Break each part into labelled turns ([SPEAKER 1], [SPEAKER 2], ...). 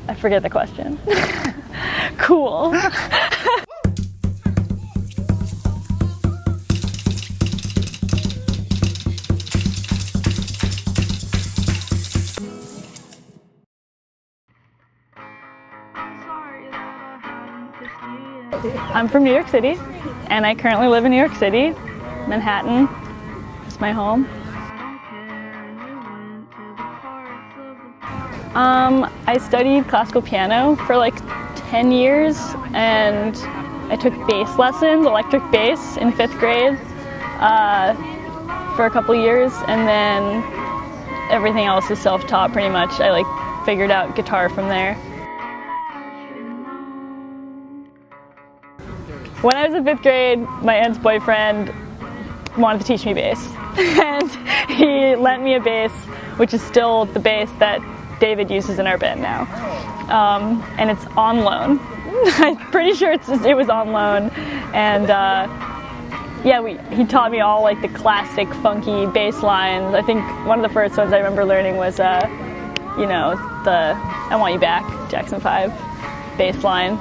[SPEAKER 1] I forget the question. Cool. I'm from New York City, and I currently live in New York City, Manhattan. It's my home. I studied classical piano for like 10 years, and I took bass lessons, electric bass, in 5th grade for a couple years, and then everything else is self-taught pretty much. I like figured out guitar from there. When I was in 5th grade, my aunt's boyfriend wanted to teach me bass, and he lent me a bass, which is still the bass that David uses in our band now, and it's on loan. I'm pretty sure it was on loan, and yeah, he taught me all like the classic funky bass lines. I think one of the first ones I remember learning was, you know, the "I Want You Back" Jackson 5 bass line.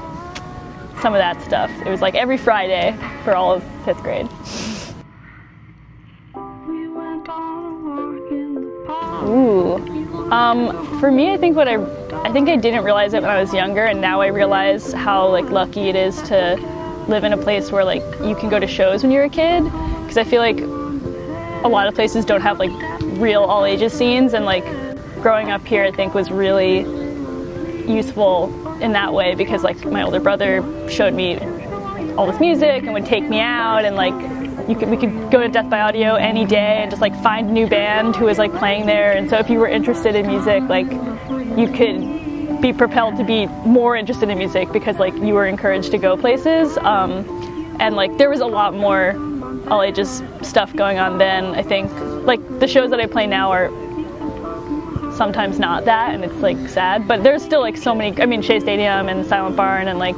[SPEAKER 1] Some of that stuff. It was like every Friday for all of 5th grade. Ooh. For me, I think I didn't realize it when I was younger, and now I realize how like lucky it is to live in a place where like you can go to shows when you're a kid, because I feel like a lot of places don't have like real all ages scenes, and like growing up here I think was really useful in that way, because like my older brother showed me all this music and would take me out, and like we could go to Death by Audio any day and just like find a new band who was like playing there, and so if you were interested in music, like you could be propelled to be more interested in music because like you were encouraged to go places, and like there was a lot more all ages stuff going on then. I think like the shows that I play now are sometimes not that, and it's like sad, but there's still like so many. I mean, Shea Stadium and Silent Barn, and like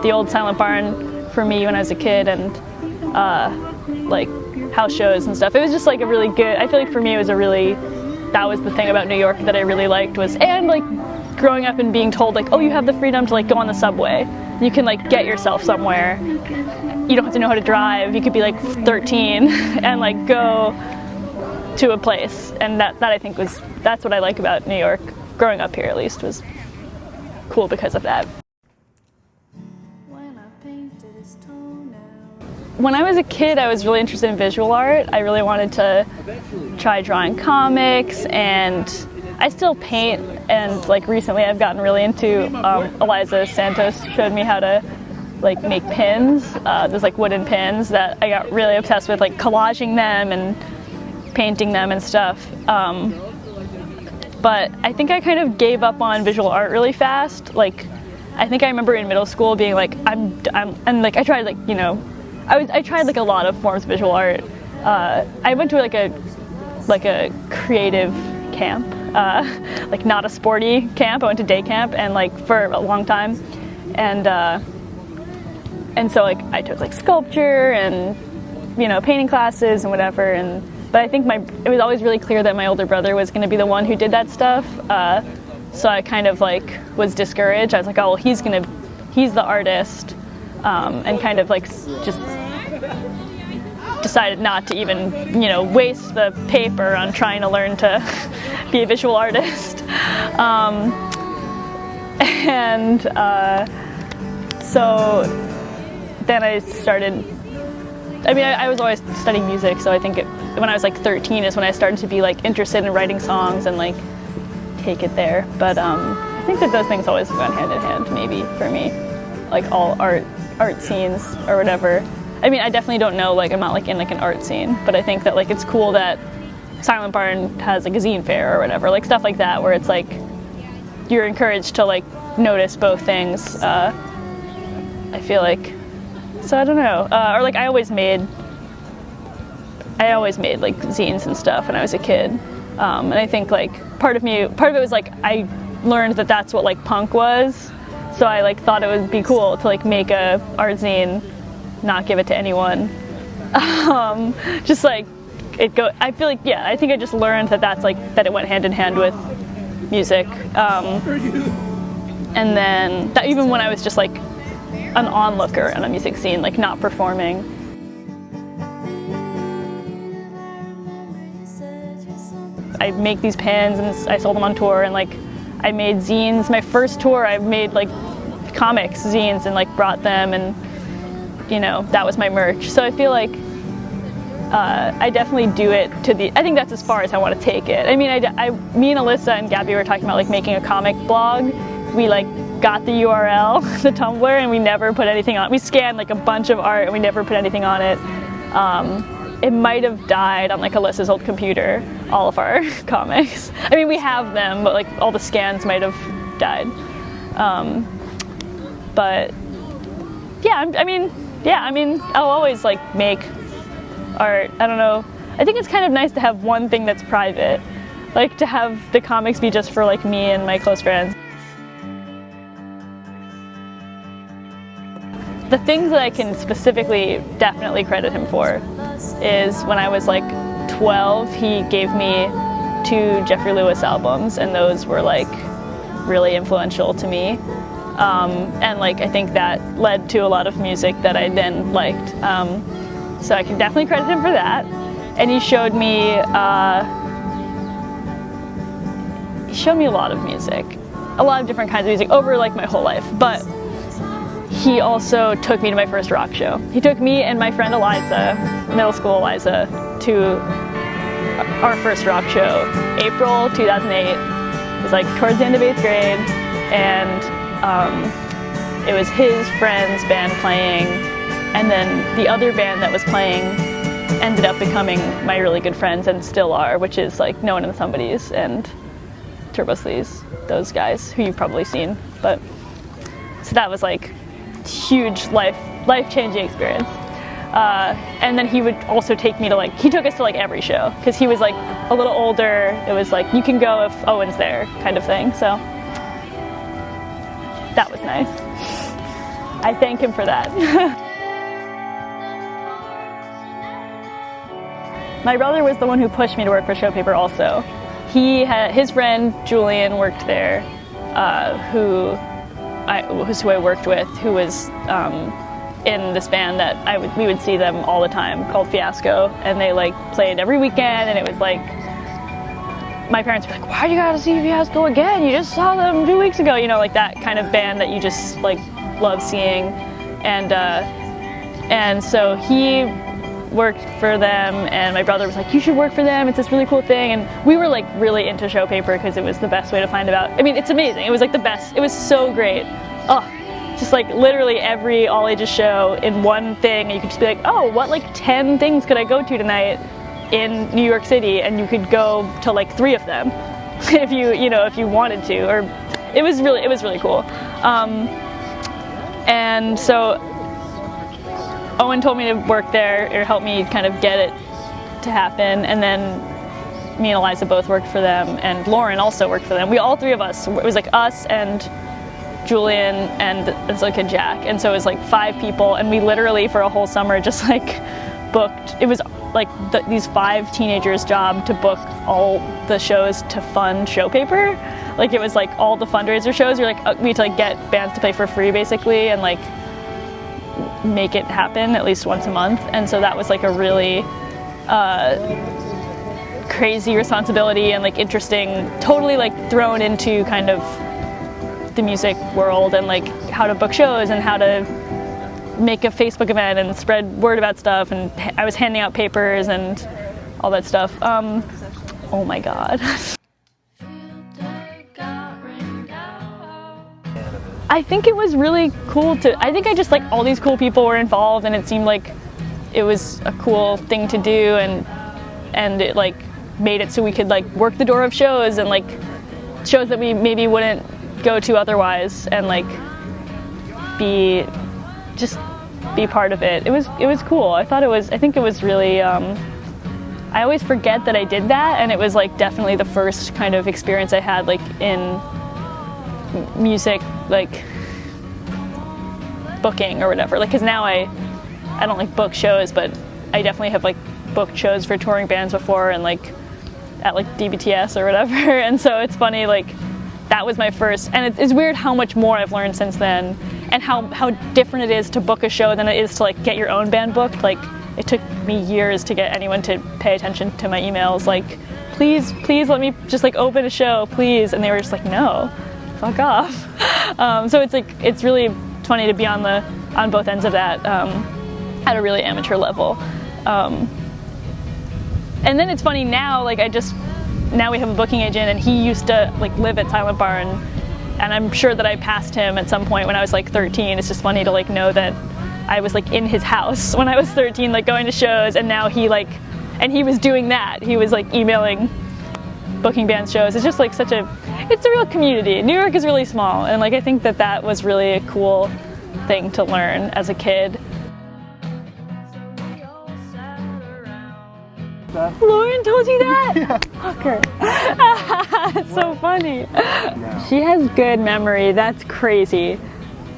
[SPEAKER 1] the old Silent Barn for me when I was a kid, and like house shows and stuff. It was just like a really good, I feel like for me it was that was the thing about New York that I really liked, was, and like growing up and being told like, oh, you have the freedom to like go on the subway, you can like get yourself somewhere, you don't have to know how to drive, you could be like 13 and like go to a place, and that I think that's what I like about New York, growing up here at least, was cool because of that. When I was a kid, I was really interested in visual art. I really wanted to try drawing comics, and I still paint, and like recently I've gotten really into, Eliza Santos showed me how to like make pins. There's like wooden pins that I got really obsessed with, like collaging them and painting them and stuff. But I think I kind of gave up on visual art really fast. Like, I think I remember in middle school being like, and like I tried like, you know, I tried like a lot of forms of visual art. I went to like a creative camp, like not a sporty camp. I went to day camp, and like for a long time, and so like I took like sculpture and, you know, painting classes and whatever, but I think it was always really clear that my older brother was going to be the one who did that stuff. So I kind of like was discouraged. I was like, oh, well, he's the artist, and kind of like just decided not to even, you know, waste the paper on trying to learn to be a visual artist. So then I started, I mean, I was always studying music, so I think when I was like 13 is when I started to be like interested in writing songs and like take it there. But I think that those things always went hand in hand, maybe, for me, like all art scenes or whatever. I mean, I definitely don't know, like I'm not like in like an art scene, but I think that like it's cool that Silent Barn has like a zine fair or whatever, like stuff like that, where it's like you're encouraged to like notice both things. I feel like, so I don't know, or like I always made like zines and stuff when I was a kid, and I think like part of it was like I learned that that's what like punk was, so I like thought it would be cool to like make a art zine, not give it to anyone, just like I feel like, yeah, I think I just learned that that's like that it went hand in hand with music, And then that, even when I was just like an onlooker in a music scene, like not performing. I make these pins and I sold them on tour, and like I made zines. My first tour I made like comics zines and like brought them, and you know, that was my merch. So I feel like I definitely do it to the, I think that's as far as I want to take it. I mean, me and Alyssa and Gabby were talking about like making a comic blog. We like got the URL, the Tumblr, and we never put anything on. We scanned like a bunch of art and we never put anything on it. It might have died on like Alyssa's old computer, all of our comics. I mean, we have them, but like all the scans might have died. But yeah, I mean, I'll always like make art. I don't know. I think it's kind of nice to have one thing that's private, like to have the comics be just for like me and my close friends. The things that I can specifically definitely credit him for is when I was like 12, he gave me 2 Jeffrey Lewis albums, and those were like really influential to me. And like I think that led to a lot of music that I then liked. So I can definitely credit him for that. And he showed me a lot of music, a lot of different kinds of music over like my whole life. But he also took me to my first rock show. He took me and my friend Eliza, middle school Eliza, to our first rock show, April 2008. It was like towards the end of 8th grade, and it was his friend's band playing, and then the other band that was playing ended up becoming my really good friends, and still are, which is like No One and the Somebodies and Turbo Sleaze, those guys who you've probably seen. But so that was like huge life-changing experience. And then he would also take me to like, he took us to like every show, because he was like a little older. It was like, you can go if Owen's there kind of thing. So that was nice. I thank him for that. My brother was the one who pushed me to work for Showpaper also. His friend Julian worked there, who I worked with, who was in this band that we would see them all the time, called Fiasco, and they like played every weekend, and it was like, my parents were like, why do you gotta see Fiasco again? You just saw them 2 weeks ago, you know, like that kind of band that you just like love seeing. And so he worked for them, and my brother was like, you should work for them, it's this really cool thing. And we were like really into Showpaper because it was the best way to find about, I mean, it's amazing, it was like the best, it was so great. Oh, just like literally every all ages show in one thing, and you could just be like, oh, what like 10 things could I go to tonight in New York City, and you could go to like 3 of them if you wanted to. Or it was really cool. And so Owen told me to work there, or help me kind of get it to happen, and then me and Eliza both worked for them, and Lauren also worked for them. We all 3 of us, it was like us and Julian and Zilka and Jack, and so it was like 5 people, and we literally for a whole summer just like booked, it was like these 5 teenagers' job to book all the shows to fund Showpaper. Like it was like all the fundraiser shows, you're like, we had to like get bands to play for free basically, and like make it happen at least once a month. And so that was like a really crazy responsibility, and like interesting, totally like thrown into kind of the music world, and like how to book shows and how to make a Facebook event and spread word about stuff. And I was handing out papers and all that stuff. Oh my God. I think it was really cool I think I just like all these cool people were involved, and it seemed like it was a cool thing to do, and it like made it so we could like work the door of shows, and like shows that we maybe wouldn't go to otherwise, and like be part of it. It was cool. I think it was really, I always forget that I did that, and it was like definitely the first kind of experience I had like in music, like booking or whatever, like, because now I don't like book shows, but I definitely have like booked shows for touring bands before, and like at like DBTS or whatever. And so it's funny, like that was my first, and it's weird how much more I've learned since then, and how different it is to book a show than it is to like get your own band booked. Like, it took me years to get anyone to pay attention to my emails, like, please let me just like open a show, please, and they were just like, no, fuck off. So it's like, it's really funny to be on both ends of that, at a really amateur level. And then it's funny now, like now we have a booking agent, and he used to like live at Silent Barn, and I'm sure that I passed him at some point when I was like 13. It's just funny to like know that I was like in his house when I was 13, like going to shows, and now he was doing that. He was like emailing booking band shows. It's just like it's a real community. New York is really small, and like I think that was really a cool thing to learn as a kid. Lauren told you that?
[SPEAKER 2] Yeah.
[SPEAKER 1] Fucker. It's so funny.
[SPEAKER 2] Yeah.
[SPEAKER 1] She has good memory. That's crazy.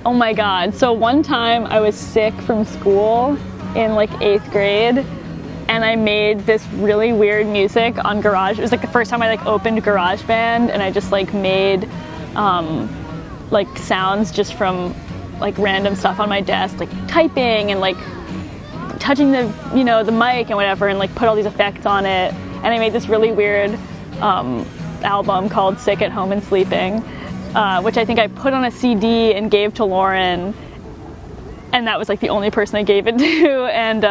[SPEAKER 1] Oh my god. So one time I was sick from school in like 8th grade, and I made this really weird music on Garage. It was like the first time I like opened GarageBand, and I just like made like sounds just from like random stuff on my desk, like typing and like touching the mic and whatever, and like put all these effects on it. And I made this really weird album called Sick at Home and Sleeping, which I think I put on a CD and gave to Lauren, and that was like the only person I gave it to. And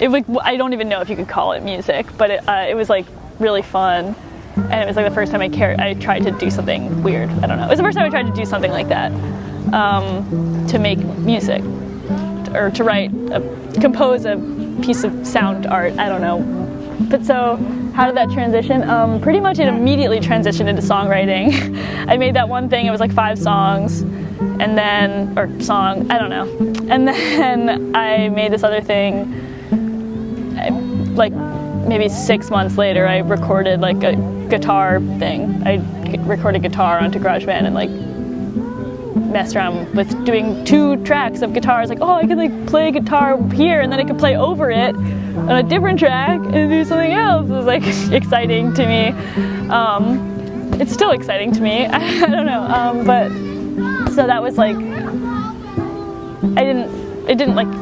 [SPEAKER 1] it was, I don't even know if you could call it music, but it was like really fun, and it was like the first time I tried to do something weird. I don't know, it was the first time I tried to do something like that, to make music, or to compose a piece of sound art, I don't know. But so, how did that transition? Pretty much it immediately transitioned into songwriting. I made that one thing, it was like 5 songs, and then, or song, I don't know. And then I made this other thing, like maybe 6 months later, I recorded like a guitar thing. I recorded guitar onto GarageBand and like messed around with doing 2 tracks of guitars, like, oh, I could like play guitar here, and then I could play over it on a different track and do something else. It was like exciting to me. It's still exciting to me. I don't know. But so that was like, it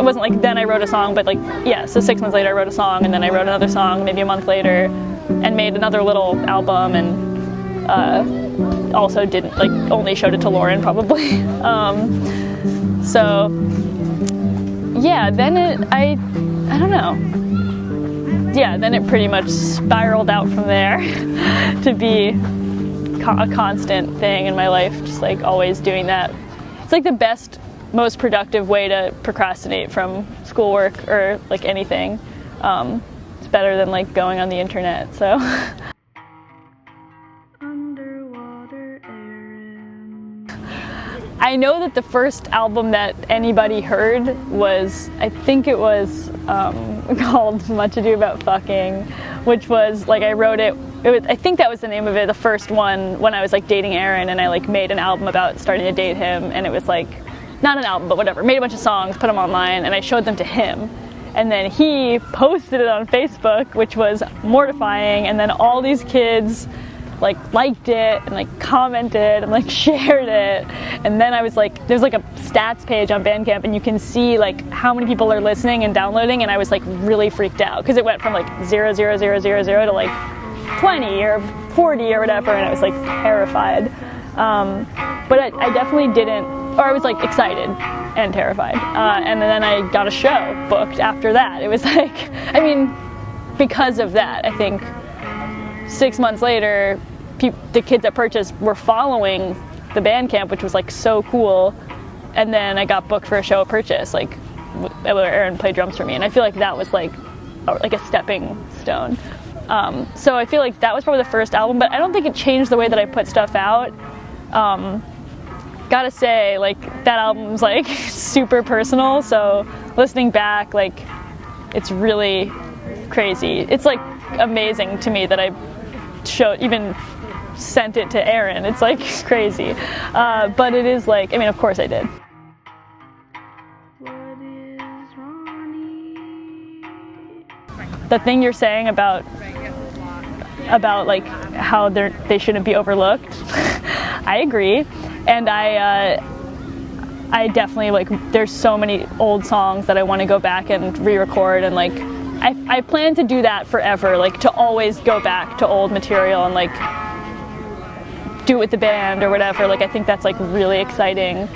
[SPEAKER 1] wasn't like then I wrote a song, but like, yeah, so 6 months later I wrote a song, and then I wrote another song maybe a month later, and made another little album, and also didn't, like, only showed it to Lauren probably. So yeah, then I don't know. Yeah, then it pretty much spiraled out from there to be a constant thing in my life, just like always doing that. It's like the best, most productive way to procrastinate from schoolwork or like anything. It's better than like going on the internet, so. I know that the first album that anybody heard was, I think it was called Much Ado About Fucking, which was like, I wrote it was, I think that was the name of it, the first one, when I was like dating Aaron, and I like made an album about starting to date him, and it was like, not an album, but whatever, made a bunch of songs, put them online, and I showed them to him. And then he posted it on Facebook, which was mortifying, and then all these kids like liked it and like commented and like shared it. And then I was like, there's like a stats page on Bandcamp, and you can see like how many people are listening and downloading, and I was like really freaked out because it went from like 0,0,0,0 to like 20 or 40 or whatever, and I was like terrified. But I definitely didn't, or I was like excited and terrified. And then I got a show booked after that. It was like, I mean, because of that, I think 6 months later, the kids at Porches were following the Bandcamp, which was like so cool. And then I got booked for a show at Porches, like where Aaron played drums for me. And I feel like that was like a stepping stone. So I feel like that was probably the first album, but I don't think it changed the way that I put stuff out. Gotta say, like, that album's like super personal, so listening back, like, it's really crazy. It's like amazing to me that I even sent it to Aaron. It's like crazy. But it is like, I mean, of course I did. The thing you're saying about like how they shouldn't be overlooked. I agree, and I definitely, like, there's so many old songs that I want to go back and re-record, and like I plan to do that forever, like to always go back to old material and like do it with the band or whatever. Like I think that's like really exciting,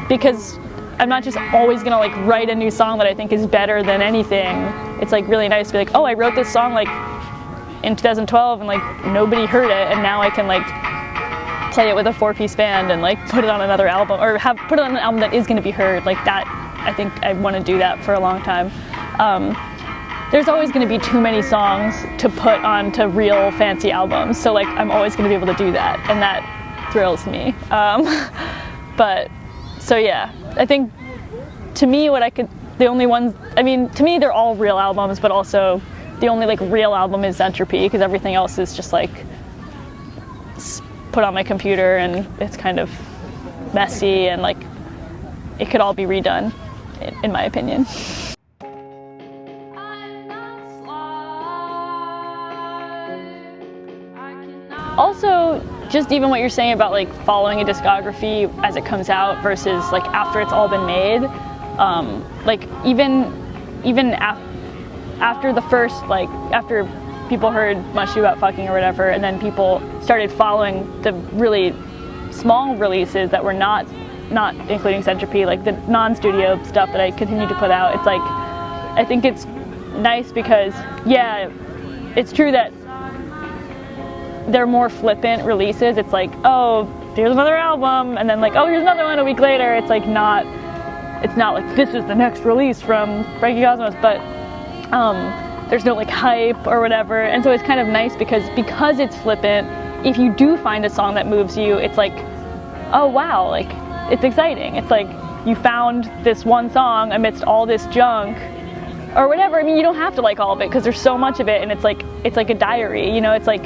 [SPEAKER 1] because I'm not just always gonna like write a new song that I think is better than anything. It's like really nice to be like, oh, I wrote this song like in 2012 and like nobody heard it, and now I can like play it with a 4-piece band and like put it on another album, or put it on an album that is going to be heard. Like that, I think I want to do that for a long time. There's always going to be too many songs to put onto real fancy albums, so like I'm always going to be able to do that, and that thrills me. But so yeah, I think to me the only ones, I mean, to me they're all real albums, but also the only like real album is Zentropy, because everything else is just like put on my computer and it's kind of messy, and like it could all be redone, in my opinion. Also, just even what you're saying about like following a discography as it comes out versus like after it's all been made, like even after the first, like after people heard Much Ado About Fucking or whatever, and then people started following the really small releases that were not including Zentropy, like the non-studio stuff that I continue to put out. It's like, I think it's nice because, yeah, it's true that they're more flippant releases. It's like, oh, here's another album, and then like, oh, here's another one a week later. It's like it's not like this is the next release from Frankie Cosmos, but there's no like hype or whatever. And so it's kind of nice because it's flippant, if you do find a song that moves you, it's like, oh wow, like it's exciting. It's like you found this one song amidst all this junk or whatever. I mean, you don't have to like all of it because there's so much of it, and it's like a diary, you know. It's like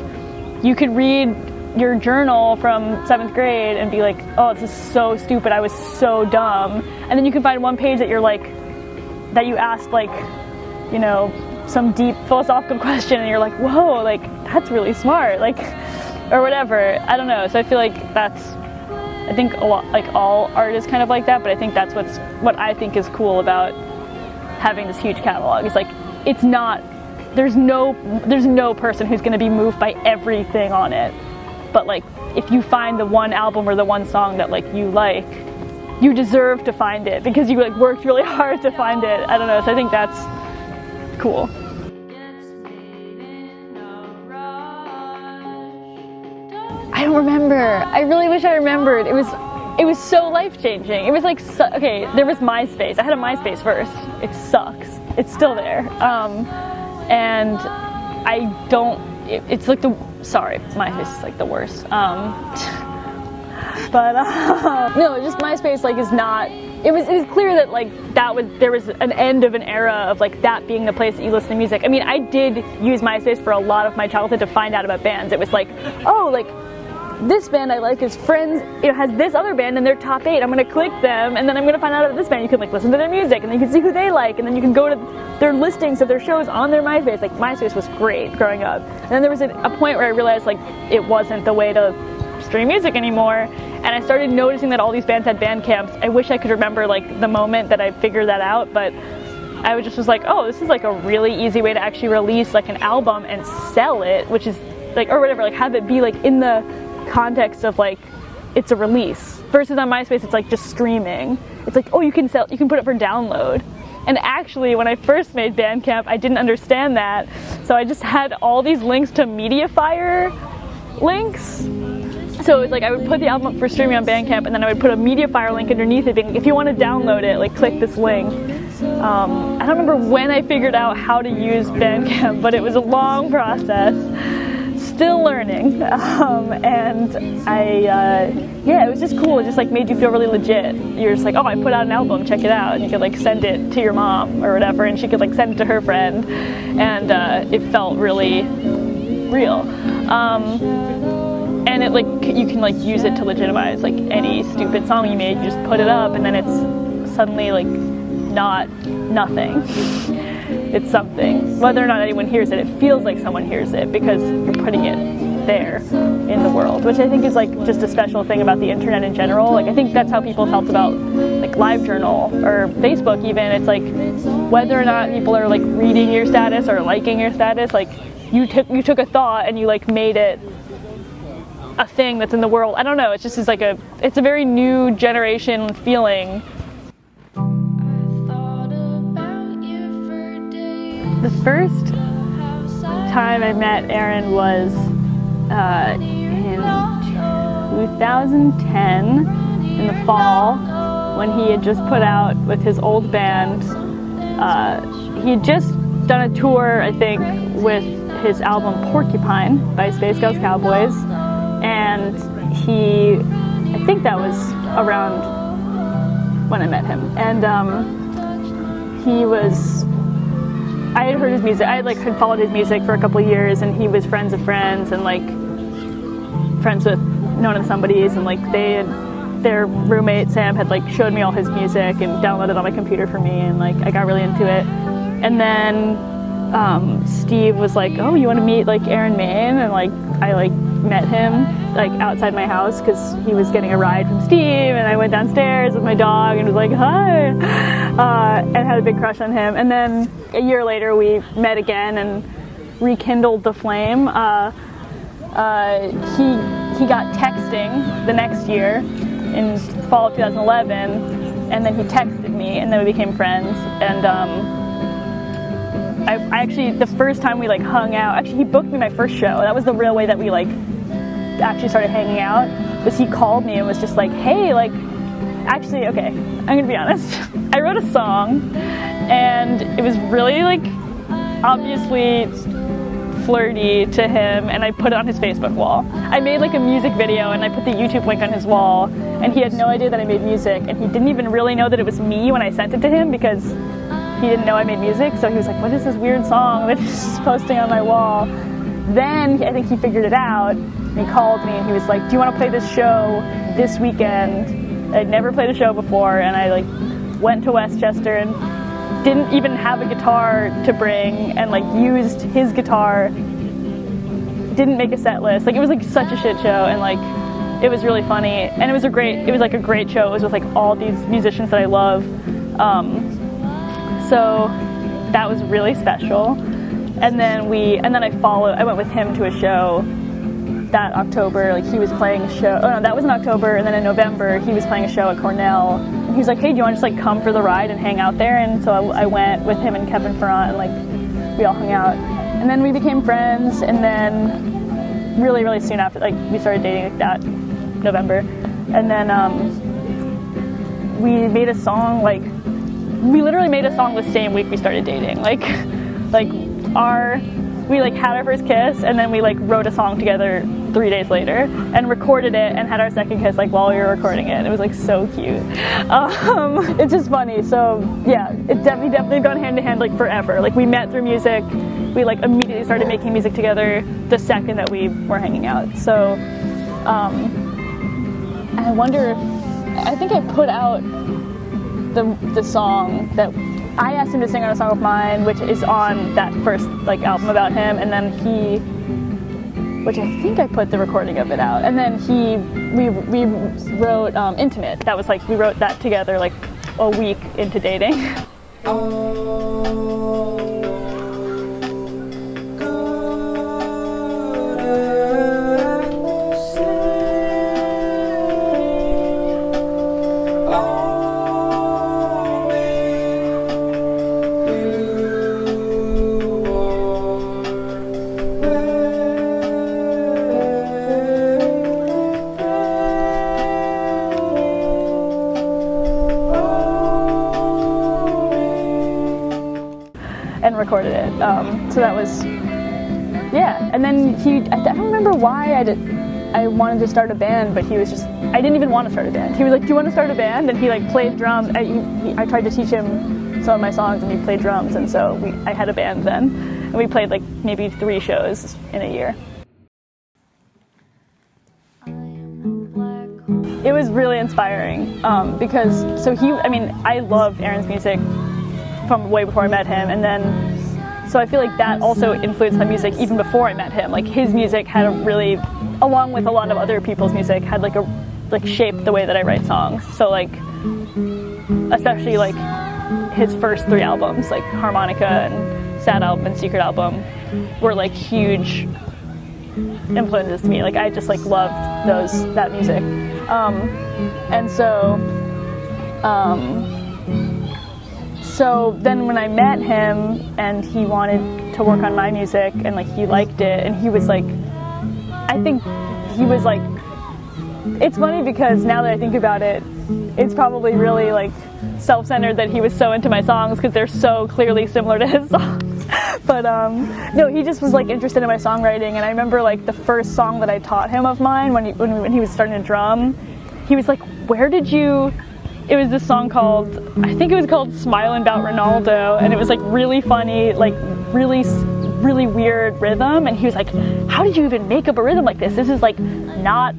[SPEAKER 1] you could read your journal from 7th grade and be like, oh, this is so stupid, I was so dumb. And then you can find one page that you're like, that you asked like, you know, some deep philosophical question, and you're like, whoa, like that's really smart, like, or whatever. I don't know. So I feel like I think a lot, like all art is kind of like that, but I think that's what I think is cool about having this huge catalog. It's like, it's not, there's no person who's going to be moved by everything on it, but like if you find the one album or the one song that like you deserve to find it because you like worked really hard to find it. I don't know, so I think that's cool. I don't remember. I really wish I remembered. It was so life-changing. It was like, okay, there was MySpace. I had a MySpace first. It sucks. It's still there. And I don't, it's like MySpace is like the worst. But no, just MySpace like is not, it was clear that like there was an end of an era of like that being the place that you listen to music. I mean, I did use MySpace for a lot of my childhood to find out about bands. It was like, oh, like this band I like is friends, it has this other band and they're top 8. I'm gonna click them and then I'm gonna find out about this band. You can like listen to their music and then you can see who they like, and then you can go to their listings of their shows on their MySpace. Like MySpace was great growing up. And then there was a point where I realized like it wasn't the way to stream music anymore, and I started noticing that all these bands had Bandcamps. I wish I could remember like the moment that I figured that out, but I was like, oh, this is like a really easy way to actually release like an album and sell it, which is like, or whatever, like have it be like in the context of like it's a release, versus on MySpace it's like just streaming. It's like, oh, you can put it for download. And actually when I first made Bandcamp I didn't understand that, so I just had all these links to Mediafire links. So it was like I would put the album up for streaming on Bandcamp, and then I would put a Mediafire link underneath it being like, if you want to download it, like click this link. I don't remember when I figured out how to use Bandcamp, but it was a long process. Still learning, and yeah, it was just cool. It just like made you feel really legit. You're just like, oh, I put out an album, check it out, and you could like send it to your mom or whatever, and she could like send it to her friend, and it felt really real. And it like you can like use it to legitimize like any stupid song you made. You just put it up, and then it's suddenly like not nothing. It's something. Whether or not anyone hears it, it feels like someone hears it because you're putting it there in the world, which I think is like just a special thing about the internet in general. Like I think that's how people felt about like LiveJournal or Facebook even. It's like whether or not people are like reading your status or liking your status, like you took a thought and you like made it a thing that's in the world. I don't know, it's just it's a very new generation feeling. The first time I met Aaron was in 2010 in the fall when he had just put out with his old band. He had just done a tour, I think, with his album Porcupine by Space Girls Cowboys, and I think that was around when I met him, and I had heard his music. I had followed his music for a couple of years, and he was friends of friends and like friends with known and somebodies, and like their roommate Sam had like showed me all his music and downloaded it on my computer for me, and like I got really into it. And then Steve was like, "Oh, you want to meet like Aaron Maine?" And like I like met him like outside my house because he was getting a ride from Steve, and I went downstairs with my dog and was like, "Hi," and had a big crush on him. And then a year later we met again and rekindled the flame. He got texting the next year in fall of 2011, and then he texted me, and then we became friends. And I actually, the first time we like hung out, actually he booked me my first show. That was the real way that we like actually started hanging out, was he called me and was just like, "Hey, like, actually, okay, I'm gonna be honest. I wrote a song, and it was really like obviously flirty to him, and I put it on his Facebook wall. I made like a music video, and I put the YouTube link on his wall, and he had no idea that I made music, and he didn't even really know that it was me when I sent it to him because he didn't know I made music. So he was like, "What is this weird song that he's just posting on my wall?" Then I think he figured it out, and he called me and he was like, "Do you want to play this show this weekend?" I'd never played a show before, and I like went to Westchester and didn't even have a guitar to bring, and like used his guitar, didn't make a set list. Like it was like such a shit show, and like it was really funny, and it was like a great show. It was with like all these musicians that I love. So that was really special. And then I went with him to a show that October. Like he was playing a show. Oh no, that was in October, and then in November he was playing a show at Cornell. And he was like, "Hey, do you want to just like come for the ride and hang out there?" And so I went with him and Kevin Ferrant, and like we all hung out. And then we became friends, and then really, really soon after, like we started dating like that November. And then we made a song, like we literally made a song the same week we started dating. We like had our first kiss, and then we like wrote a song together 3 days later and recorded it and had our second kiss like while we were recording it. It was like so cute. It's just funny. So yeah, it definitely gone hand in hand like forever. Like we met through music. We like immediately started making music together the second that we were hanging out. So I wonder if, I think I put out the song that I asked him to sing on a song of mine, which is on that first like album about him, and then which I think I put the recording of it out, and then we wrote Intimate. That was like, we wrote that together like a week into dating. And recorded it. So that was, yeah. And then I don't remember why I wanted to start a band, but he was just, I didn't even want to start a band. He was like, "Do you want to start a band?" And he like played drums. I tried to teach him some of my songs, and he played drums, and so I had a band then. And we played like maybe 3 shows in a year. It was really inspiring because, I love Aaron's music from way before I met him, and then So I feel like that also influenced my music even before I met him. Like his music had a really, along with a lot of other people's music, had like shaped the way that I write songs. So like, especially like his first 3 albums, like Harmonica and Sad Album and Secret Album, were like huge influences to me. Like I just like loved that music. And so then when I met him and he wanted to work on my music and like he liked it, and he was like, I think he was like, it's funny because now that I think about it, it's probably really like self-centered that he was so into my songs because they're so clearly similar to his songs. But no, he just was like interested in my songwriting, and I remember like the first song that I taught him of mine when he was starting to drum, he was like, where did you, it was this song called, I think it was called Smilin' 'Bout Ronaldo, and it was like really funny, like really weird rhythm, and he was like, how did you even make up a rhythm like this? This is like not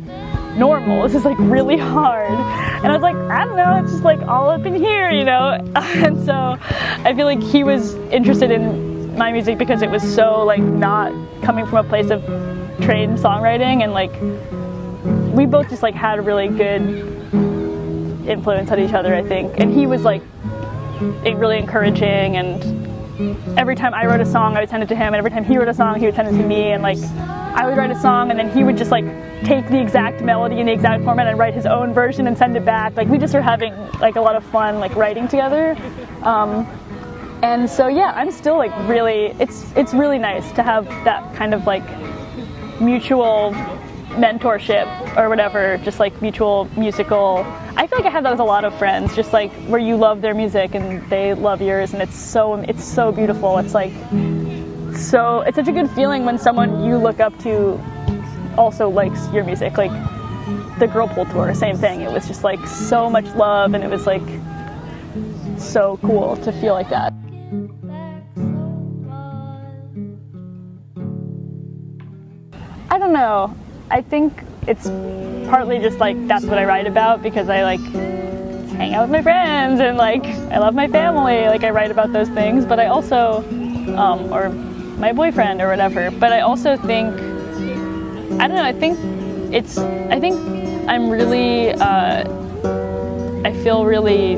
[SPEAKER 1] normal, this is like really hard. And I was like, I don't know, it's just like all up in here, you know? And so I feel like he was interested in my music because it was so like not coming from a place of trained songwriting, and like we both just like had a really good influence on each other, I think. And he was like really encouraging, and every time I wrote a song I would send it to him, and every time he wrote a song he would send it to me, and like I would write a song and then he would just like take the exact melody in the exact format and write his own version and send it back. Like we just were having like a lot of fun like writing together. And so yeah, I'm still like really, it's really nice to have that kind of like mutual mentorship or whatever, just like mutual musical. I feel like I have that with a lot of friends, just like where you love their music and they love yours, and it's so beautiful. It's like it's such a good feeling when someone you look up to also likes your music. Like the Girl Pool tour, same thing. It was just like so much love, and it was like so cool to feel like that. I don't know. I think it's partly just like that's what I write about because I like hang out with my friends and like I love my family. Like I write about those things, but I also, or my boyfriend or whatever. But I also think, I don't know. I think I'm really, I feel really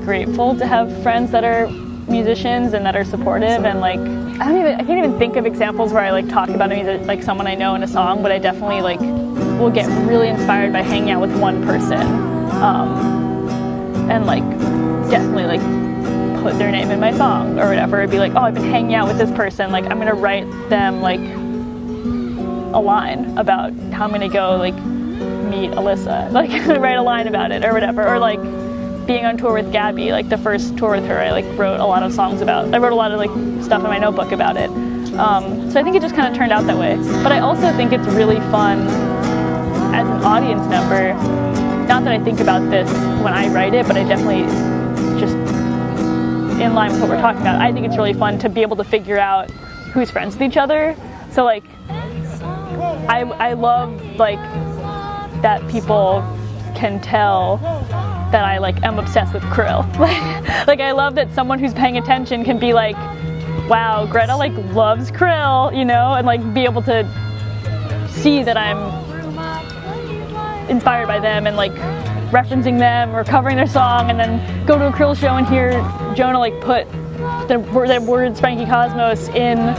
[SPEAKER 1] grateful to have friends that are musicians and that are supportive, and like I can't even think of examples where I like talk about like someone I know in a song, but I definitely like will get really inspired by hanging out with one person, and like definitely like put their name in my song or whatever. It'd be like, oh, I've been hanging out with this person, like I'm gonna write them like a line about how I'm gonna go like meet Alyssa, like write a line about it or whatever. Or like being on tour with Gabby, like the first tour with her, I like wrote a lot of songs about. I wrote a lot of like stuff in my notebook about it. So I think it just kind of turned out that way. But I also think it's really fun as an audience member. Not that I think about this when I write it, but I definitely just in line with what we're talking about. I think it's really fun to be able to figure out who's friends with each other. So like, I love like that people can tell that I like am obsessed with Krill. Like I love that someone who's paying attention can be like, wow, Greta like loves Krill, you know, and like be able to see that I'm inspired by them and like referencing them or covering their song, and then go to a Krill show and hear Jonah like put the words Frankie Cosmos in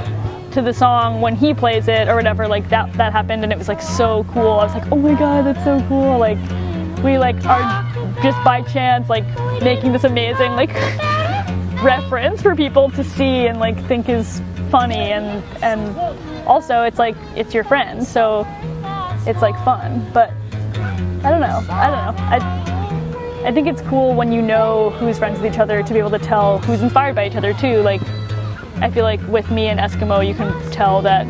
[SPEAKER 1] to the song when he plays it or whatever. Like that happened, and it was like so cool. I was like, oh my god, that's so cool. Like we like are just by chance like making this amazing like reference for people to see and like think is funny, and also it's like it's your friend, so it's like fun. But I don't know. I think it's cool when you know who's friends with each other to be able to tell who's inspired by each other too. Like I feel like with me and Eskimo, you can tell that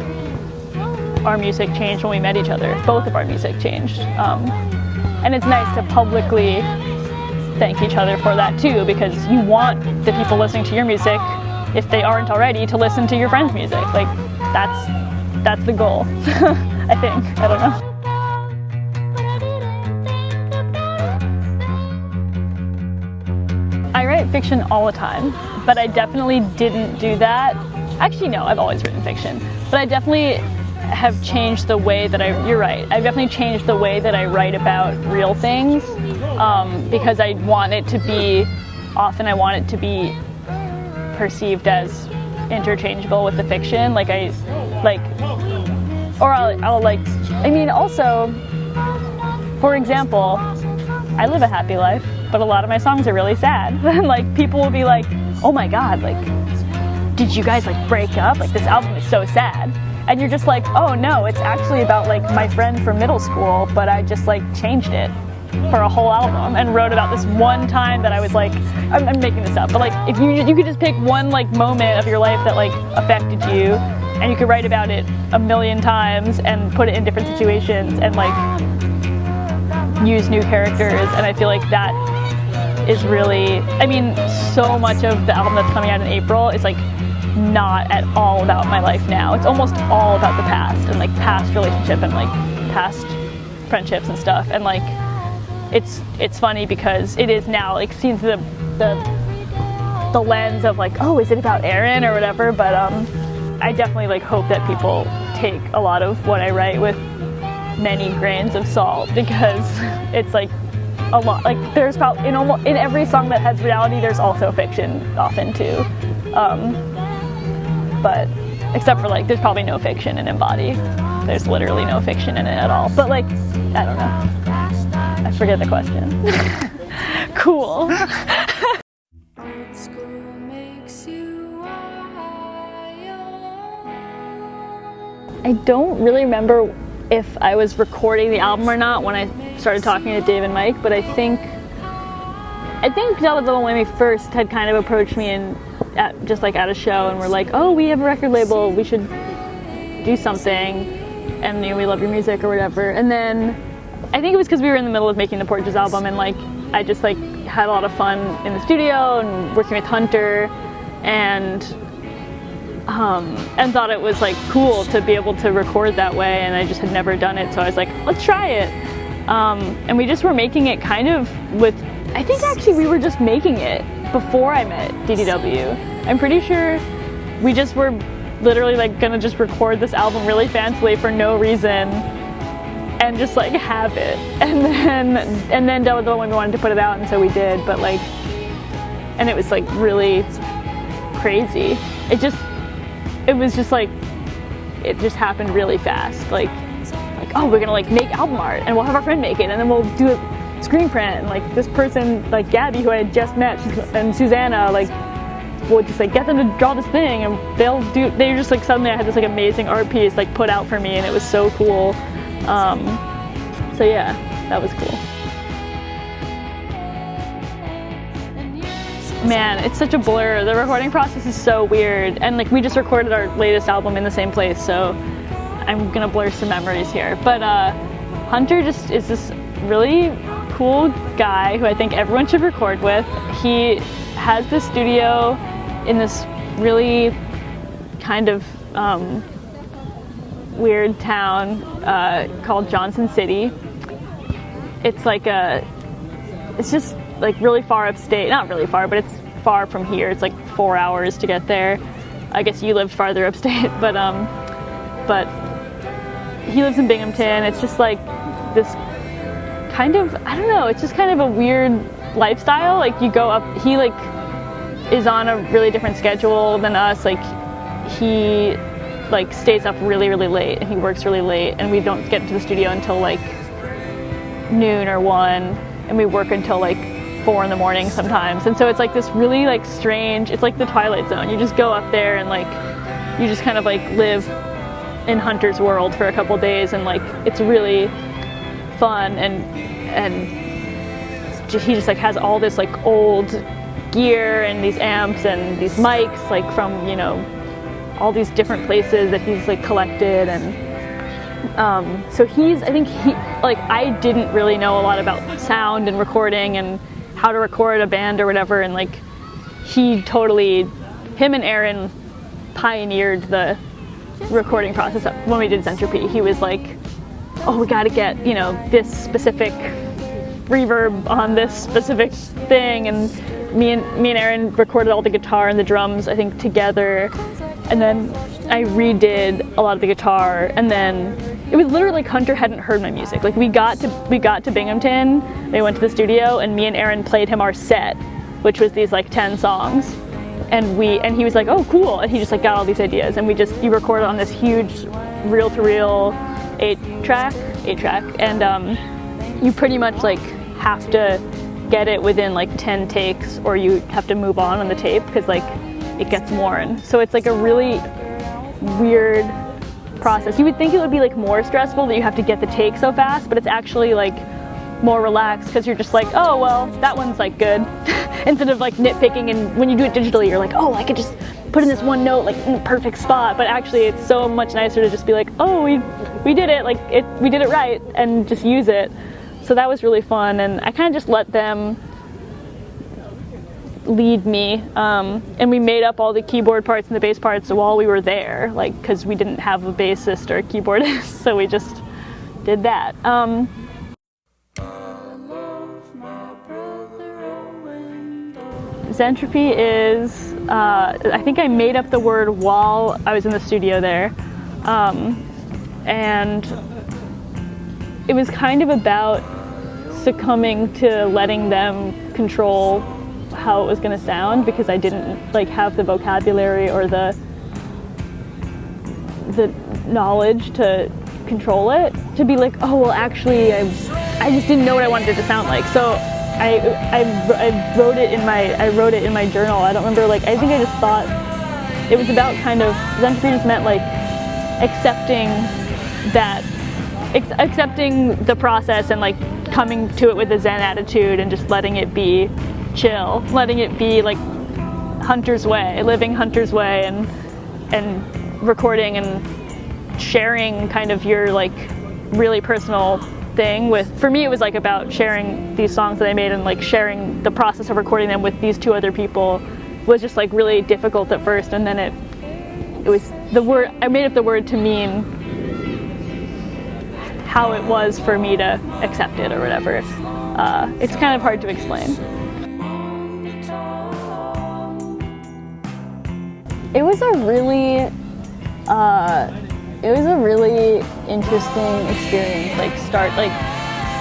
[SPEAKER 1] our music changed when we met each other. Both of our music changed. And it's nice to publicly thank each other for that too, because you want the people listening to your music, if they aren't already, to listen to your friend's music. Like that's the goal. I think. I don't know. I write fiction all the time, but I definitely didn't do that actually no, I've always written fiction, but I definitely have changed the way that you're right, I've definitely changed the way that I write about real things, because I want it to be perceived as interchangeable with the fiction, also, for example, I live a happy life, but a lot of my songs are really sad. And like people will be like, oh my god, like did you guys like break up? Like this album is so sad. And you're just like, oh no, it's actually about like my friend from middle school, but I just like changed it for a whole album and wrote about this one time that I was like, I'm making this up, but like if you could just pick one like moment of your life that like affected you, and you could write about it a million times and put it in different situations and like use new characters, and I feel like that is really, I mean, so much of the album that's coming out in April is like not at all about my life now. It's almost all about the past and like past relationship and like past friendships and stuff, and like it's funny because it is now like seen through the lens of like, oh, is it about Aaron or whatever, but I definitely like hope that people take a lot of what I write with many grains of salt, because it's like a lot, like there's probably in every song that has reality there's also fiction often too, but except for like there's probably no fiction in Embody, there's literally no fiction in it at all, but like I don't know, I forget the question. Cool. I don't really remember if I was recording the album or not when I started talking to Dave and Mike, but I think Delta Double Whammy first had kind of approached me just like at a show and were like, oh, we have a record label, we should do something, and we love your music or whatever. And then I think it was because we were in the middle of making the Porches album, and like I just like had a lot of fun in the studio and working with Hunter, and thought it was like cool to be able to record that way, and I just had never done it, so I was like, let's try it. And we just were making it kind of with, I think actually we were just making it before I met DDW. I'm pretty sure we just were literally like gonna just record this album really fancily for no reason and just like have it, and then Double Double when we wanted to put it out, and so we did, but like, and it was like really crazy. It was just like, it just happened really fast. Like, oh, we're gonna like make album art, and we'll have our friend make it, and then we'll do a screen print, and like this person, like Gabby, who I had just met, and Susanna, like, we'll just like get them to draw this thing, and they're just like, suddenly I had this like amazing art piece like put out for me, and it was so cool. So yeah, that was cool. Man, it's such a blur. The recording process is so weird, and like we just recorded our latest album in the same place, so I'm gonna blur some memories here. But Hunter just is this really cool guy who I think everyone should record with. He has this studio in this really kind of weird town called Johnson City. It's like it's just like really far upstate, not really far, but it's far from here. It's like 4 hours to get there. I guess you lived farther upstate, but he lives in Binghamton. It's just like this kind of, I don't know, it's just kind of a weird lifestyle. Like you go up, he like is on a really different schedule than us. Like he like stays up really, really late, and he works really late, and we don't get to the studio until like noon or 1, and we work until like 4 in the morning sometimes. And so it's like this really like strange, it's like the Twilight Zone. You just go up there and like you just kind of like live in Hunter's world for a couple days, and like it's really fun, and he just like has all this like old gear and these amps and these mics like from, you know, all these different places that he's like collected. And so I didn't really know a lot about sound and recording and how to record a band or whatever, and like him and Aaron pioneered the recording process when we did Zentropy. He was like, oh, we gotta get, you know, this specific reverb on this specific thing, and me and Aaron recorded all the guitar and the drums, I think, together, and then I redid a lot of the guitar, and then it was literally like Hunter hadn't heard my music. Like we got to Binghamton, we went to the studio, and me and Aaron played him our set, which was these like 10 songs, and he was like, oh cool, and he just like got all these ideas, and you recorded on this huge reel-to-reel 8-track, and you pretty much like have to get it within like 10 takes, or you have to move on the tape because like it gets worn. So it's like a really weird process. You would think it would be like more stressful that you have to get the take so fast, but it's actually like more relaxed because you're just like, oh well, that one's like good, instead of like nitpicking. And when you do it digitally, you're like, oh, I could just put in this one note like in the perfect spot. But actually, it's so much nicer to just be like, oh, we did it, we did it right, and just use it. So that was really fun, and I kind of just let them lead me, and we made up all the keyboard parts and the bass parts while we were there, like because we didn't have a bassist or a keyboardist, so we just did that. Zentropy is, I think I made up the word while I was in the studio there, and it was kind of about succumbing to letting them control how it was going to sound, because I didn't like have the vocabulary or the knowledge to control it, to be like, oh well, actually I just didn't know what I wanted it to sound like. So I wrote it in my journal. I don't remember, like I think I just thought it was about kind of, Zentropy just meant like accepting the process and like coming to it with a Zen attitude and just letting it be chill, letting it be like Hunter's way, living Hunter's way, and recording and sharing kind of your like really personal thing with, for me it was like about sharing these songs that I made, and like sharing the process of recording them with these 2 other people was just like really difficult at first, and then it was the word, I made up the word to mean how it was for me to accept it or whatever. It's kind of hard to explain. It was a really interesting experience. Like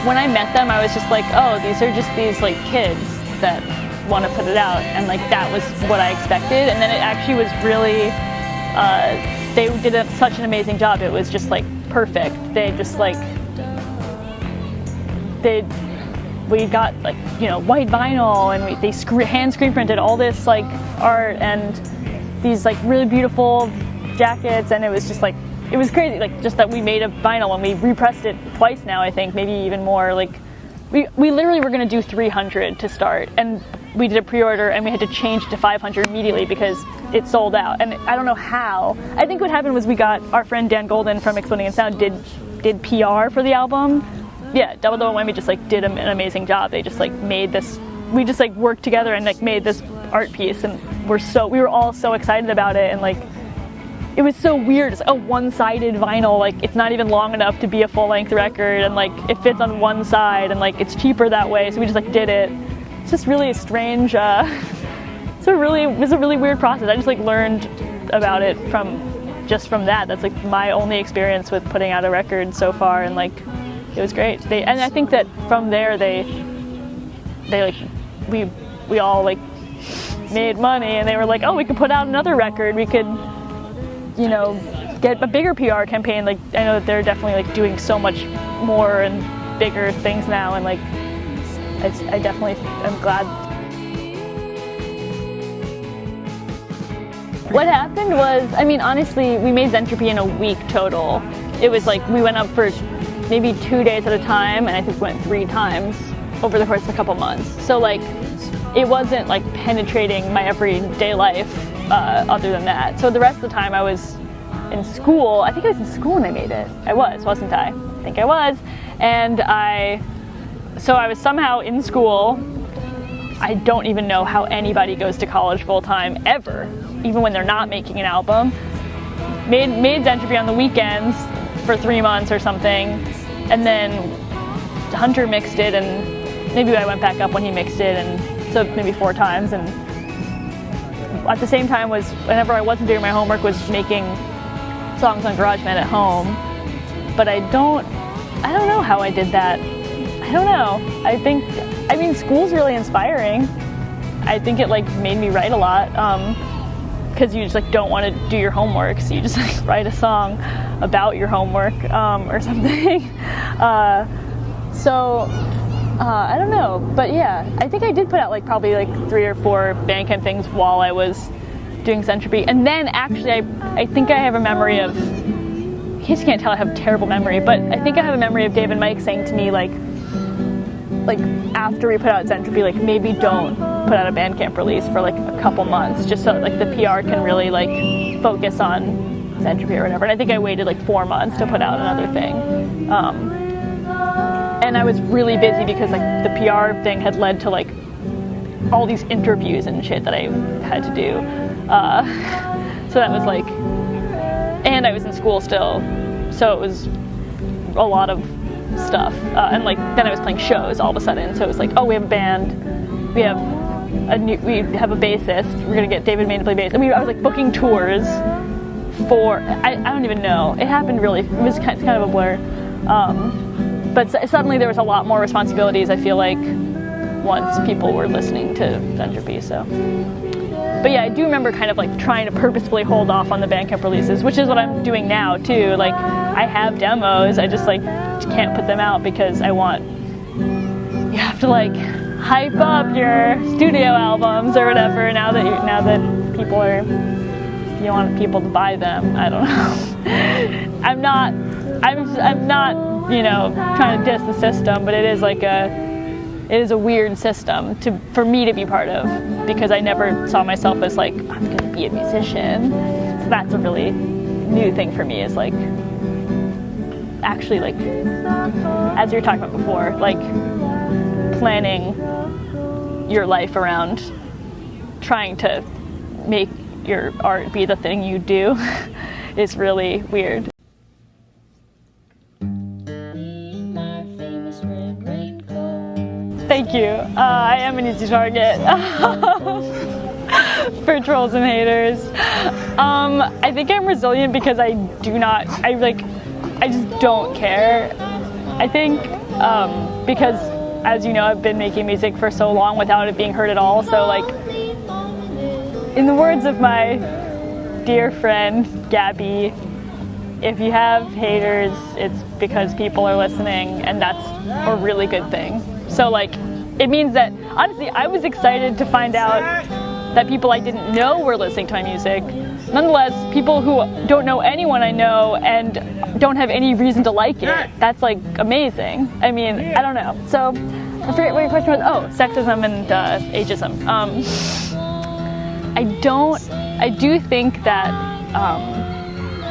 [SPEAKER 1] when I met them, I was just like, oh, these are just these like kids that want to put it out, and like that was what I expected. And then it actually was really, they did such an amazing job. It was just like perfect. They just like, we got like, you know, white vinyl, and they hand screen printed all this like art and these like really beautiful jackets, and it was just like, it was crazy, like just that we made a vinyl and we repressed it twice now, I think, maybe even more. Like we literally were going to do 300 to start, and we did a pre-order and we had to change it to 500 immediately because it sold out. And I don't know how. I think what happened was we got our friend Dan Golden from Exploding in Sound did PR for the album. Yeah, Double Double Whammy just like did an amazing job. They just like made this, we just like worked together and like made this art piece, and we were all so excited about it. And like it was so weird. It's a one-sided vinyl, like it's not even long enough to be a full-length record, and like it fits on one side, and like it's cheaper that way, so we just like did it. It's just really strange. It was a really weird process. I just like learned about it from that. That's like my only experience with putting out a record so far, and like it was great. And I think that from there they like we all like made money, and they were like, oh, we could put out another record. We could, you know, get a bigger PR campaign. Like I know that they're definitely like doing so much more and bigger things now, and like I definitely am glad. What happened was, I mean, honestly, we made Zentropy in a week total. It was like we went up for maybe 2 days at a time, and I think we went 3 times over the course of a couple months. So like it wasn't like penetrating my everyday life other than that. So the rest of the time I was in school. I think I was in school when I made it. I was, wasn't I? I think I was. And so I was somehow in school. I don't even know how anybody goes to college full time ever, even when they're not making an album. Made Zentropy on the weekends for 3 months or something, and then Hunter mixed it, and maybe I went back up when he mixed it, and so maybe 4 times, and at the same time was whenever I wasn't doing my homework was making songs on GarageBand at home. But I don't know how I did that. I don't know. I mean, school's really inspiring. I think it like made me write a lot, because you just like don't want to do your homework, so you just like write a song about your homework or something. I don't know, but yeah, I think I did put out like probably like 3 or 4 Bandcamp things while I was doing Zentropy, and then actually I think I have a memory of, in case you can't tell I have a terrible memory, but I think I have a memory of Dave and Mike saying to me like after we put out Zentropy, like maybe don't put out a Bandcamp release for like a couple months, just so like the PR can really like focus on Zentropy or whatever. And I think I waited like 4 months to put out another thing. And I was really busy because like the PR thing had led to like all these interviews and shit that I had to do. So that was like, and I was in school still, so it was a lot of stuff. And like then I was playing shows all of a sudden, so it was like, oh, we have a band, we have a bassist, we're gonna get David Maine to play bass. I mean, I was like booking tours for, I don't even know, it happened really, it was kind of a blur. But suddenly there was a lot more responsibilities, I feel like, once people were listening to Zentropy, so. But yeah, I do remember kind of like trying to purposefully hold off on the Bandcamp releases, which is what I'm doing now too. Like, I have demos, I just like can't put them out because you have to like hype up your studio albums or whatever now that you want people to buy them. I don't know. I'm not, you know, trying to diss the system, but it is a weird system for me to be part of, because I never saw myself as like, I'm gonna be a musician. So that's a really new thing for me, is like actually like, as you were talking about before, like planning your life around trying to make your art be the thing you do is really weird. Thank you. I am an easy target for trolls and haters. I think I'm resilient because I just don't care. I think because, as you know, I've been making music for so long without it being heard at all. So like, in the words of my dear friend Gabby, if you have haters, it's because people are listening, and that's a really good thing. So like, it means that, honestly, I was excited to find out that people I didn't know were listening to my music. Nonetheless, people who don't know anyone I know and don't have any reason to like it, that's like amazing. I mean, I don't know. So, I forget what your question was. Oh, sexism and ageism. I do think that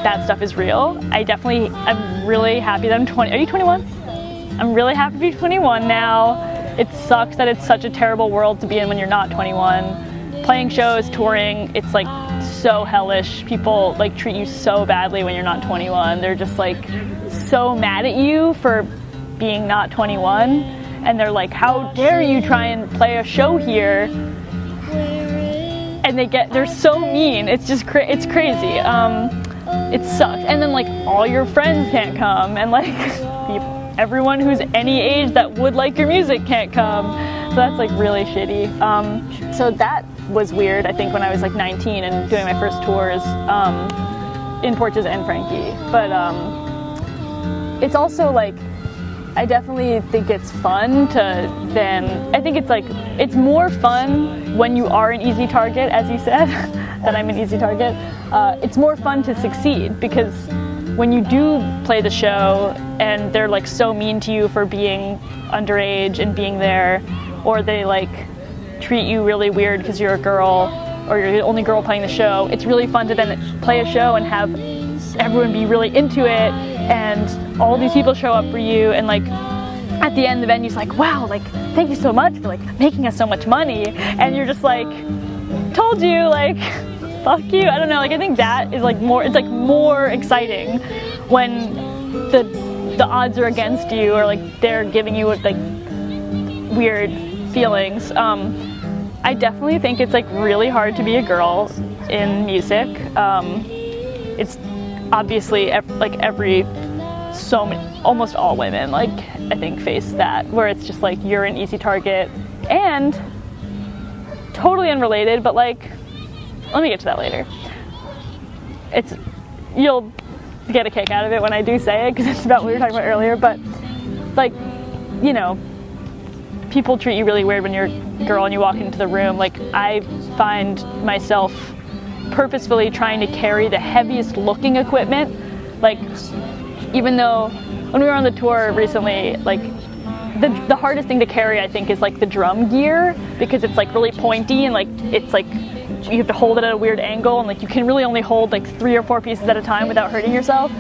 [SPEAKER 1] that stuff is real. I'm really happy that I'm 20. Are you 21? I'm really happy to be 21 now. It sucks that it's such a terrible world to be in when you're not 21. Playing shows, touring, it's like so hellish. People like treat you so badly when you're not 21. They're just like so mad at you for being not 21. And they're like, how dare you try and play a show here? And they're so mean. It's just it's crazy. It sucks. And then like all your friends can't come, and like everyone who's any age that would like your music can't come. So that's like really shitty. So that was weird, I think, when I was like 19 and doing my first tours in Porches and Frankie. But it's also like, I definitely think it's fun it's more fun when you are an easy target, as you said, that I'm an easy target. It's more fun to succeed, because when you do play the show and they're like so mean to you for being underage and being there, or they like treat you really weird because you're a girl or you're the only girl playing the show, it's really fun to then play a show and have everyone be really into it, and all these people show up for you, and like at the end the venue's like, wow, like thank you so much for like making us so much money, and you're just like, told you, like fuck you. I don't know, like I think that is like more exciting when the odds are against you, or like they're giving you like weird feelings. I definitely think it's like really hard to be a girl in music. It's obviously almost all women, like, I think, face that, where it's just like you're an easy target. And totally unrelated, but like, let me get to that later. You'll get a kick out of it when I do say it, because it's about what we were talking about earlier, but like, you know, people treat you really weird when you're a girl and you walk into the room. Like, I find myself purposefully trying to carry the heaviest looking equipment. Like, even though when we were on the tour recently, like, the hardest thing to carry, I think, is like the drum gear, because it's like really pointy and like it's like you have to hold it at a weird angle, and like you can really only hold like 3 or 4 pieces at a time without hurting yourself.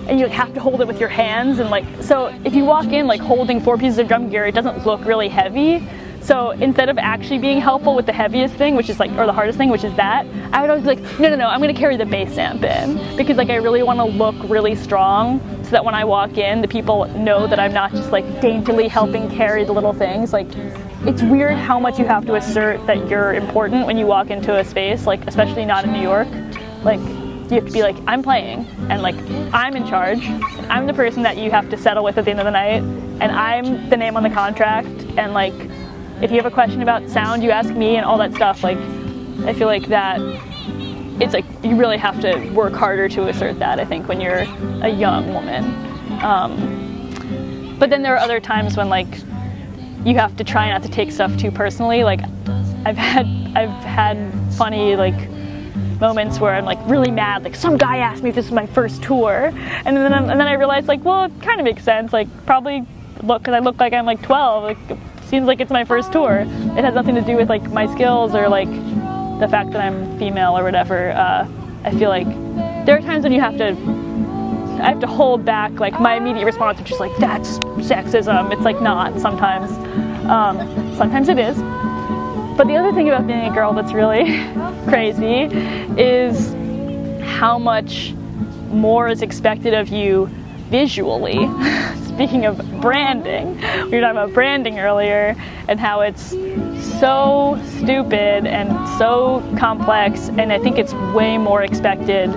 [SPEAKER 1] And you have to hold it with your hands, and like, so if you walk in like holding 4 pieces of drum gear, it doesn't look really heavy. So instead of actually being helpful with the heaviest thing, which is like, or the hardest thing, which is that, I would always be like, no, I'm gonna carry the bass amp in, because like I really want to look really strong, so that when I walk in, the people know that I'm not just like daintily helping carry the little things. Like, it's weird how much you have to assert that you're important when you walk into a space, like, especially not in New York. Like, you have to be like, I'm playing, and like, I'm in charge, I'm the person that you have to settle with at the end of the night, and I'm the name on the contract, and like, if you have a question about sound, you ask me, and all that stuff. Like, I feel like that, it's like, you really have to work harder to assert that, I think, when you're a young woman. But then there are other times when like, you have to try not to take stuff too personally. Like, I've had funny like moments where I'm like really mad, like some guy asked me if this was my first tour, and then I realized, like, well, it kind of makes sense, like, probably because I look like I'm like 12, like, it seems like it's my first tour. It has nothing to do with like my skills or like the fact that I'm female or whatever. I feel like there are times when I have to hold back like my immediate response, which is like, that's sexism. It's like not sometimes. Sometimes it is. But the other thing about being a girl that's really crazy is how much more is expected of you visually. Speaking of branding, we were talking about branding earlier, and how it's so stupid and so complex, and I think it's way more expected.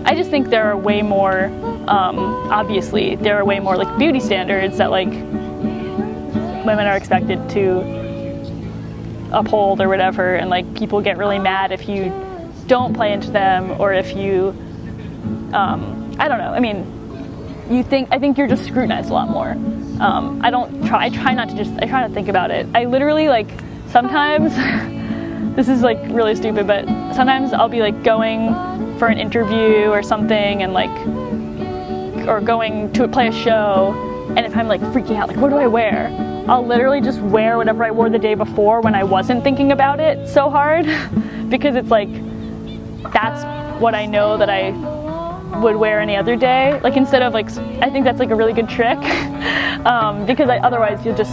[SPEAKER 1] I just think there are way more, obviously, there are way more like beauty standards that like women are expected to uphold or whatever, and like people get really mad if you don't play into them, or if you, I don't know, I mean, I think you're just scrutinized a lot more. I try not to think about it. I literally, like, sometimes, this is like really stupid, but sometimes I'll be like going for an interview or something, and like, or going to play a show, and if I'm like freaking out, like, what do I wear? I'll literally just wear whatever I wore the day before when I wasn't thinking about it so hard, because it's like, that's what I know that I would wear any other day. Like, instead of like, I think that's like a really good trick, because otherwise you'll just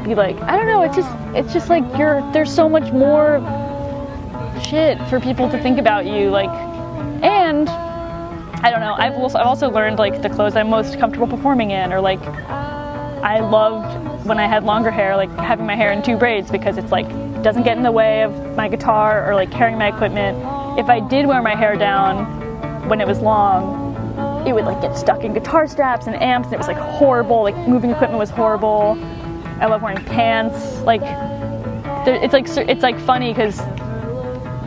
[SPEAKER 1] be like, I don't know, it's just like there's so much more shit for people to think about you, like, and I don't know, I've also learned like the clothes I'm most comfortable performing in, or like, I loved when I had longer hair, like having my hair in 2 braids, because it's like, doesn't get in the way of my guitar or like carrying my equipment. If I did wear my hair down when it was long, it would like get stuck in guitar straps and amps, and it was like horrible. Like, moving equipment was horrible. I love wearing pants. Like, it's like funny, because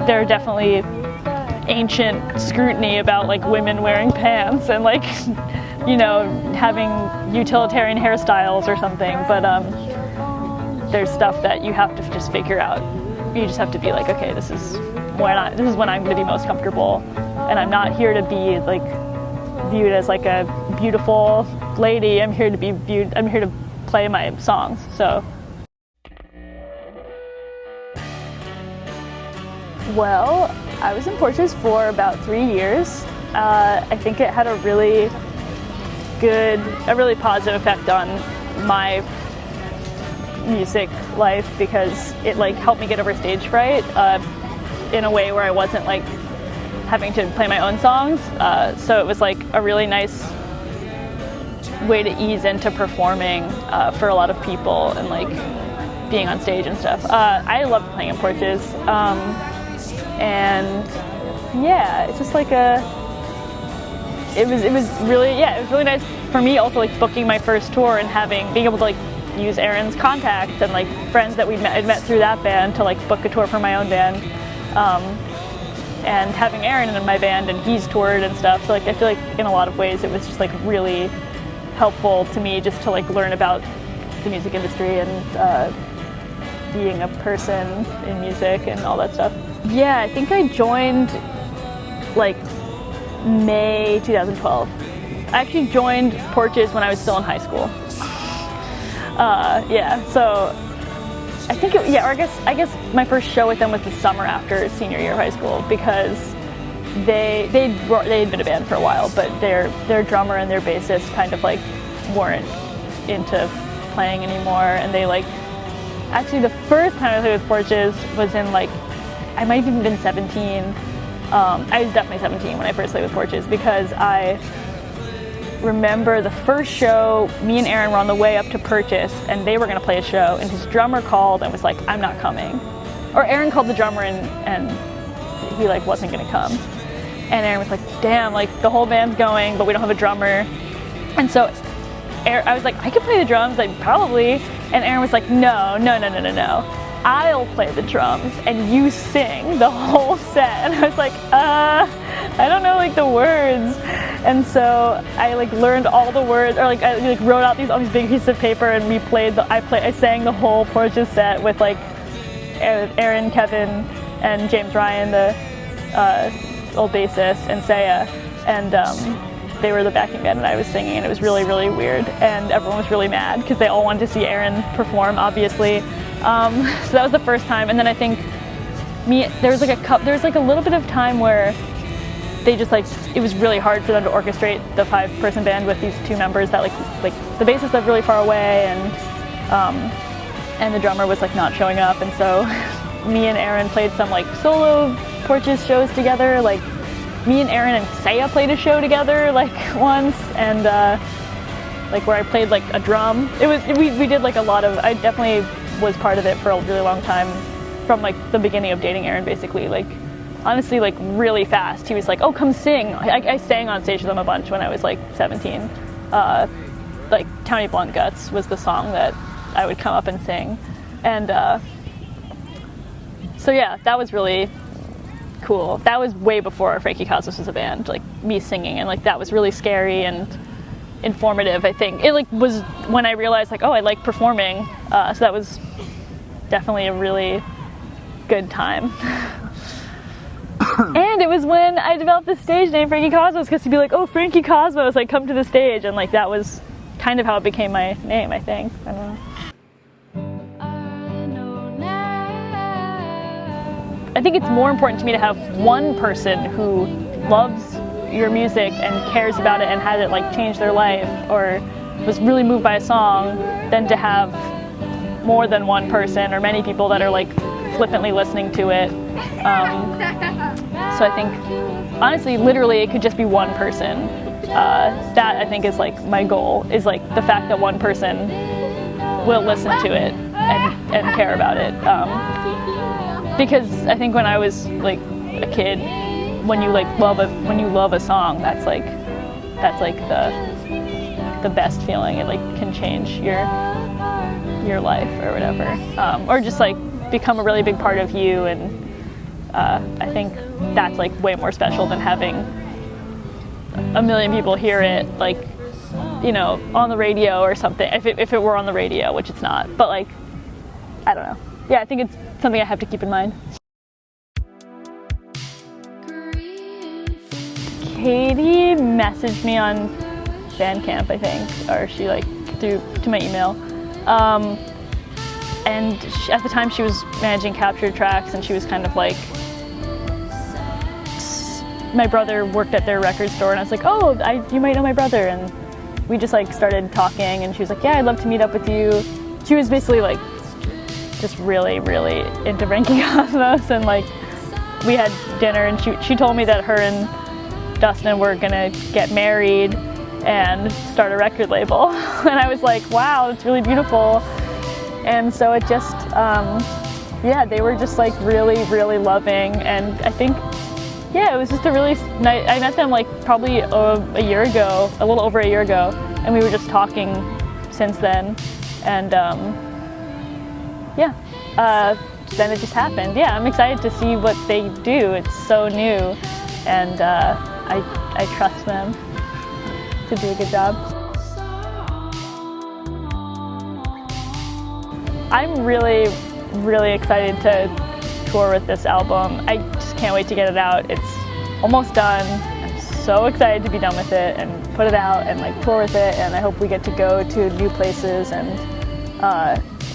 [SPEAKER 1] there are definitely ancient scrutiny about like women wearing pants and like, you know, having utilitarian hairstyles or something. But there's stuff that you have to just figure out. You just have to be like, okay, this is when I'm going to be most comfortable, and I'm not here to be like viewed as like a beautiful lady. I'm here to play my songs. So, well, I was in Porches for about 3 years. I think it had a really positive effect on my music life, because it like helped me get over stage fright in a way where I wasn't like having to play my own songs. So it was like a really nice way to ease into performing for a lot of people, and like being on stage and stuff. I loved playing in Porches, and yeah, it's just like it was really nice for me also, like booking my first tour and being able to like use Aaron's contacts and like friends that I'd met through that band to like book a tour for my own band, and having Aaron in my band and he's toured and stuff. So like I feel like in a lot of ways it was just like really helpful to me just to like learn about the music industry and being a person in music and all that stuff. Yeah, I think I joined like May 2012. I actually joined Porches when I was still in high school. Yeah, so I think I guess my first show with them was the summer after senior year of high school, because they'd been a band for a while, but their drummer and their bassist kind of like weren't into playing anymore, and they like actually the first time I played with Porches was in like I might have even been 17. I was definitely 17 when I first played with Porches, because I remember the first show, me and Aaron were on the way up to Purchase and they were going to play a show, and his drummer called and was like, I'm not coming. Or Aaron called the drummer and he like wasn't going to come. And Aaron was like, damn, like the whole band's going but we don't have a drummer. And so I was like, I could play the drums, like probably. And Aaron was like, no. I'll play the drums and you sing the whole set. And I was like, I don't know like the words. And so I like learned all the words, or like I like wrote out on these big pieces of paper, and I sang the whole Porches set with like Aaron, Kevin, and James Ryan, the old bassist, and Saya, and they were the backing band and I was singing, and it was really, really weird, and everyone was really mad because they all wanted to see Aaron perform, obviously. So that was the first time, and then I think there was like a little bit of time where they just like, it was really hard for them to orchestrate the 5-person band with these 2 members that like the bassist lived really far away, and the drummer was like not showing up, and so me and Aaron played some like solo Porches shows together. Like me and Aaron and Saya played a show together like once, and like where I played like a drum. We did like a lot of, I definitely was part of it for a really long time, from like the beginning of dating Aaron, basically. Like honestly, like really fast he was like, oh, come sing. I sang on stage with him a bunch when I was like 17. Like Towny Blunt Guts was the song that I would come up and sing, and so yeah, that was really cool. That was way before Frankie Cosmos was a band, like me singing, and like that was really scary and informative. I think it like was when I realized like, oh, I like performing, so that was definitely a really good time. And it was when I developed the stage name Frankie Cosmos, because to be like, oh, Frankie Cosmos, like come to the stage, and like that was kind of how it became my name, I think. I don't know. I think it's more important to me to have one person who loves your music and cares about it and had it like change their life or was really moved by a song, than to have more than one person or many people that are like flippantly listening to it. So I think honestly, literally, it could just be one person. That I think is like my goal, is like the fact that one person will listen to it and care about it. Because I think when I was like a kid, when you love a song, that's like the best feeling. It like can change your life or whatever, or just like become a really big part of you. And I think that's like way more special than having a million people hear it, like, you know, on the radio or something. If it were on the radio, which it's not, but like, I don't know. Yeah, I think it's something I have to keep in mind. Katie messaged me on Bandcamp, I think, or she like through to my email. And at the time she was managing Captured Tracks, and she was kind of like, my brother worked at their record store, and I was like, oh, you might know my brother. And we just like started talking, and she was like, yeah, I'd love to meet up with you. She was basically like just really, really into Frankie Cosmos, and like we had dinner, and she told me that her and Dustin were gonna get married and start a record label. And I was like, wow, that's really beautiful. And so it just, yeah, they were just like really, really loving, and I think, yeah, it was just a really nice, I met them like probably a year ago, a little over a year ago, and we were just talking since then, and yeah, then it just happened. Yeah, I'm excited to see what they do. It's so new, and I trust them to do a good job. I'm really, really excited to tour with this album. I just can't wait to get it out. It's almost done. I'm so excited to be done with it and put it out and like tour with it, and I hope we get to go to new places and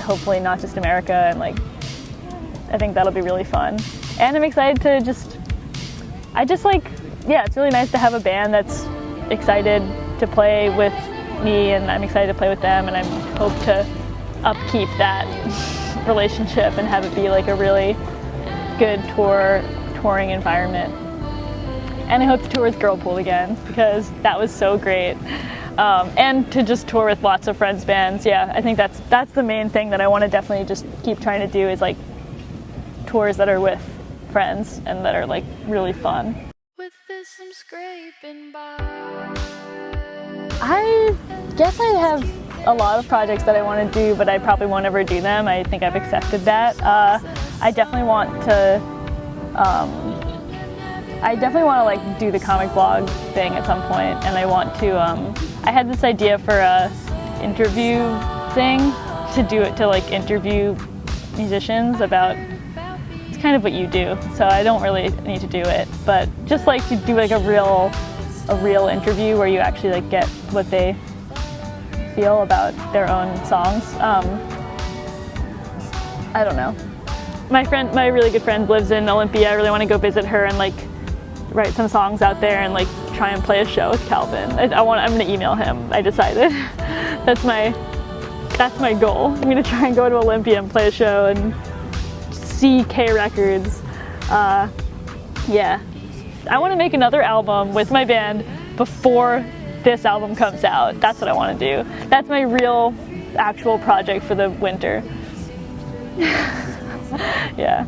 [SPEAKER 1] hopefully not just America, and like I think that'll be really fun. And I'm excited to yeah, it's really nice to have a band that's excited to play with me, and I'm excited to play with them, and I hope to upkeep that relationship and have it be like a really good touring environment. And I hope to tour with Girlpool again, because that was so great. And to just tour with lots of friends' bands. Yeah, I think that's the main thing that I want to definitely just keep trying to do, is like tours that are with friends and that are like really fun. With this I'm scraping by. I guess I have a lot of projects that I want to do, but I probably won't ever do them. I think I've accepted that. I definitely want to like do the comic blog thing at some point, and I want to I had this idea for a interview thing, to do it, to like interview musicians about, it's kind of what you do, so I don't really need to do it, but just like to do like a real interview where you actually like get what they feel about their own songs. I don't know. My really good friend lives in Olympia. I really want to go visit her and like write some songs out there and like try and play a show with Calvin. I'm gonna email him. I decided. That's my goal. I'm gonna try and go to Olympia and play a show and see K Records. Yeah. I want to make another album with my band before this album comes out. That's what I want to do. That's my real, actual project for the winter. Yeah.